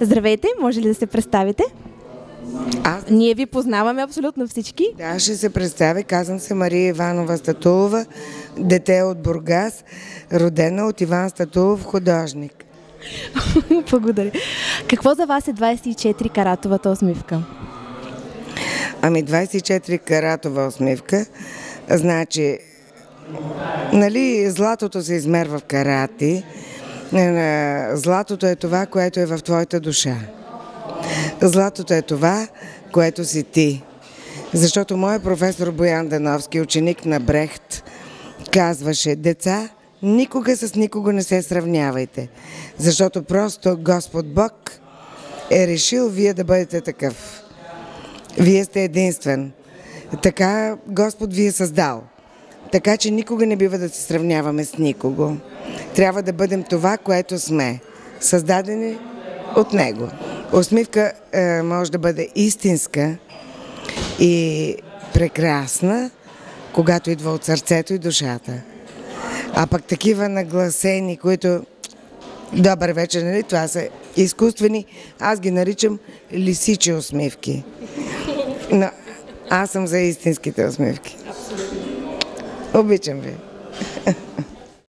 Здравейте, може ли да се представите? Ние ви познаваме абсолютно всички. Да, ще се представя. Казвам се Мария Иванова Статулова, дете от Бургас, родена от Иван Статулов, художник. Благодаря. Какво за вас е 24 каратовата усмивка? 24 каратова усмивка, значи, нали, златото се измерва в карати. Златото е това, което е в твоята душа. Златото е това, което си ти. Защото моят професор Боян Дановски, ученик на Брехт, казваше: деца, никога с никого не се сравнявайте, защото просто Господ Бог е решил вие да бъдете такъв. Вие сте единствен. Така Господ ви е създал. Така че никога не бива да се сравняваме с никого. Трябва да бъдем това, което сме. Създадени от Него. Усмивка може да бъде истинска и прекрасна, когато идва от сърцето и душата. А пък такива нагласени, които добър вечер, нали? Това са изкуствени, аз ги наричам лисичи усмивки. Но аз съм за истинските усмивки. Обичам ви.